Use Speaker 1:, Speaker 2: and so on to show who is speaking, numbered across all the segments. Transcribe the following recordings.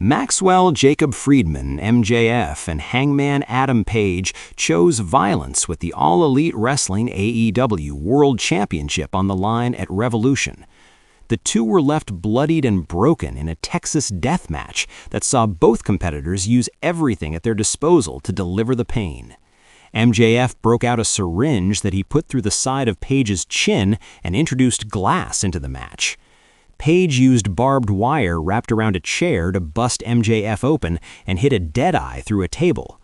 Speaker 1: Maxwell Jacob Friedman, MJF, and Hangman Adam Page chose violence with the All Elite Wrestling AEW World Championship on the line at Revolution. The two were left bloodied and broken in a Texas death match that saw both competitors use everything at their disposal to deliver the pain. MJF broke out a syringe that he put through the side of Page's chin and introduced glass into the match. Page used barbed wire wrapped around a chair to bust MJF open and hit a Deadeye through a table.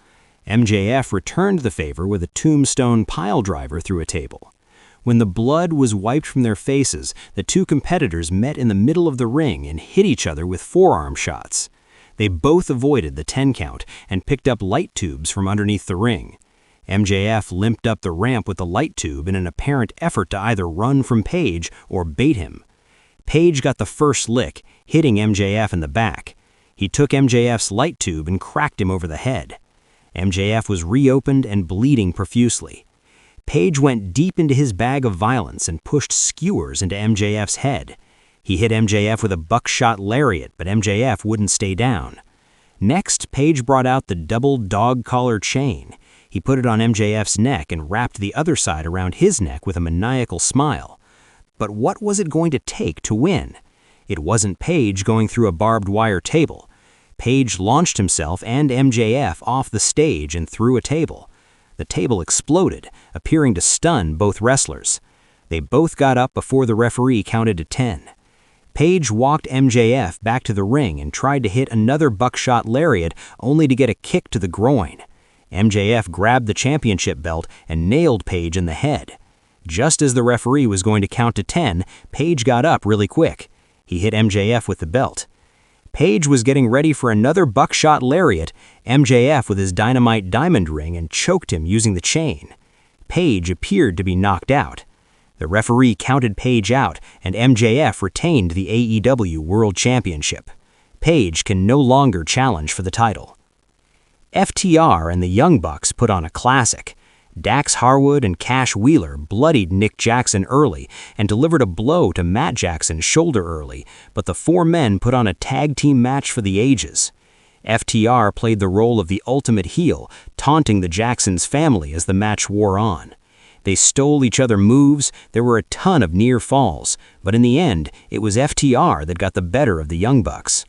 Speaker 1: MJF returned the favor with a Tombstone Piledriver through a table. When the blood was wiped from their faces, the two competitors met in the middle of the ring and hit each other with forearm shots. They both avoided the 10 count and picked up light tubes from underneath the ring. MJF limped up the ramp with the light tube in an apparent effort to either run from Page or bait him. Page got the first lick, hitting MJF in the back. He took MJF's light tube and cracked him over the head. MJF was reopened and bleeding profusely. Page went deep into his bag of violence and pushed skewers into MJF's head. He hit MJF with a buckshot lariat, but MJF wouldn't stay down. Next, Page brought out the double dog collar chain. He put it on MJF's neck and wrapped the other side around his neck with a maniacal smile. But what was it going to take to win? It wasn't Page going through a barbed wire table. Page launched himself and MJF off the stage and through a table. The table exploded, appearing to stun both wrestlers. They both got up before the referee counted to 10. Page walked MJF back to the ring and tried to hit another buckshot lariat only to get a kick to the groin. MJF grabbed the championship belt and nailed Page in the head. Just as the referee was going to count to 10, Page got up really quick. He hit MJF with the belt. Page was getting ready for another buckshot lariat, MJF with his dynamite diamond ring, and choked him using the chain. Page appeared to be knocked out. The referee counted Page out, and MJF retained the AEW World Championship. Page can no longer challenge for the title. FTR and the Young Bucks put on a classic. Dax Harwood and Cash Wheeler bloodied Nick Jackson early and delivered a blow to Matt Jackson's shoulder early, but the four men put on a tag team match for the ages. FTR played the role of the ultimate heel, taunting the Jacksons' family as the match wore on. They stole each other moves, there were a ton of near falls, but in the end, it was FTR that got the better of the Young Bucks.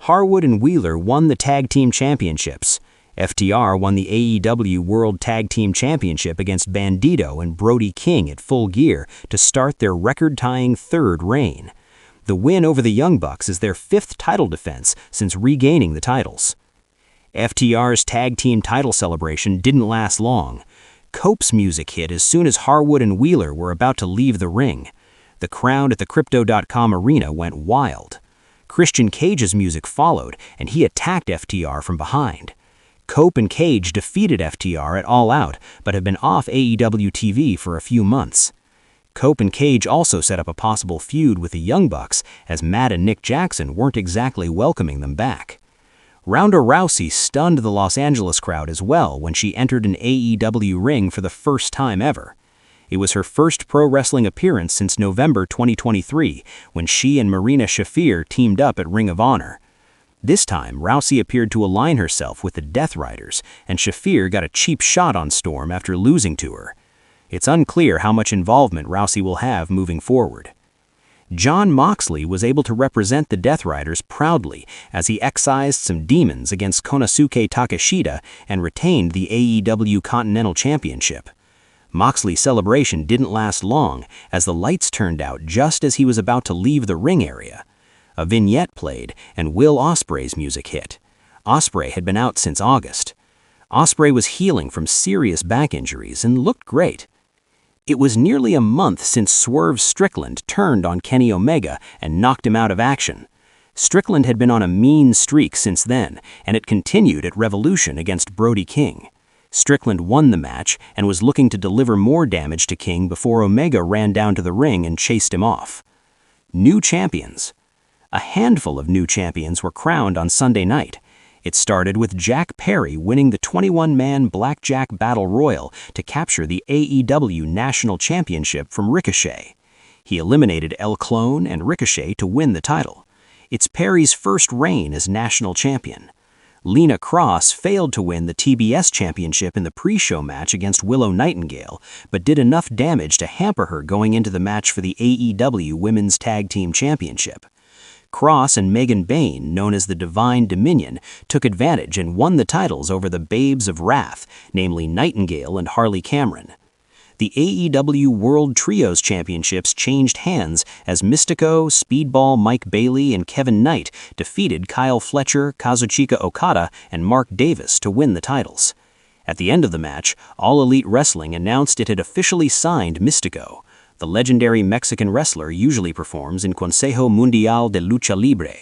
Speaker 1: Harwood and Wheeler won the tag team championships. FTR won the AEW World Tag Team Championship against Bandito and Brody King at Full Gear to start their record-tying third reign. The win over the Young Bucks is their fifth title defense since regaining the titles. FTR's tag team title celebration didn't last long. Cope's music hit as soon as Harwood and Wheeler were about to leave the ring. The crowd at the Crypto.com arena went wild. Christian Cage's music followed, and he attacked FTR from behind. Cope and Cage defeated FTR at All Out, but have been off AEW TV for a few months. Cope and Cage also set up a possible feud with the Young Bucks, as Matt and Nick Jackson weren't exactly welcoming them back. Ronda Rousey stunned the Los Angeles crowd as well when she entered an AEW ring for the first time ever. It was her first pro wrestling appearance since November 2023, when she and Marina Shafir teamed up at Ring of Honor. This time, Rousey appeared to align herself with the Death Riders, and Shafir got a cheap shot on Storm after losing to her. It's unclear how much involvement Rousey will have moving forward. Jon Moxley was able to represent the Death Riders proudly as he excised some demons against Konosuke Takeshita and retained the AEW Continental Championship. Moxley's celebration didn't last long as the lights turned out just as he was about to leave the ring area. A vignette played, and Will Ospreay's music hit. Ospreay had been out since August. Ospreay was healing from serious back injuries and looked great. It was nearly a month since Swerve Strickland turned on Kenny Omega and knocked him out of action. Strickland had been on a mean streak since then, and it continued at Revolution against Brody King. Strickland won the match and was looking to deliver more damage to King before Omega ran down to the ring and chased him off. New champions. A handful of new champions were crowned on Sunday night. It started with Jack Perry winning the 21-man Blackjack Battle Royal to capture the AEW National Championship from Ricochet. He eliminated El Clone and Ricochet to win the title. It's Perry's first reign as national champion. Lena Cross failed to win the TBS championship in the pre-show match against Willow Nightingale, but did enough damage to hamper her going into the match for the AEW Women's Tag Team Championship. Cross and Megan Bayne, known as the Divine Dominion, took advantage and won the titles over the Babes of Wrath, namely Nightingale and Harley Cameron. The AEW World Trios Championships changed hands as Mystico, Speedball Mike Bailey, and Kevin Knight defeated Kyle Fletcher, Kazuchika Okada, and Mark Davis to win the titles. At the end of the match, All Elite Wrestling announced it had officially signed Mystico. The legendary Mexican wrestler usually performs in Consejo Mundial de Lucha Libre.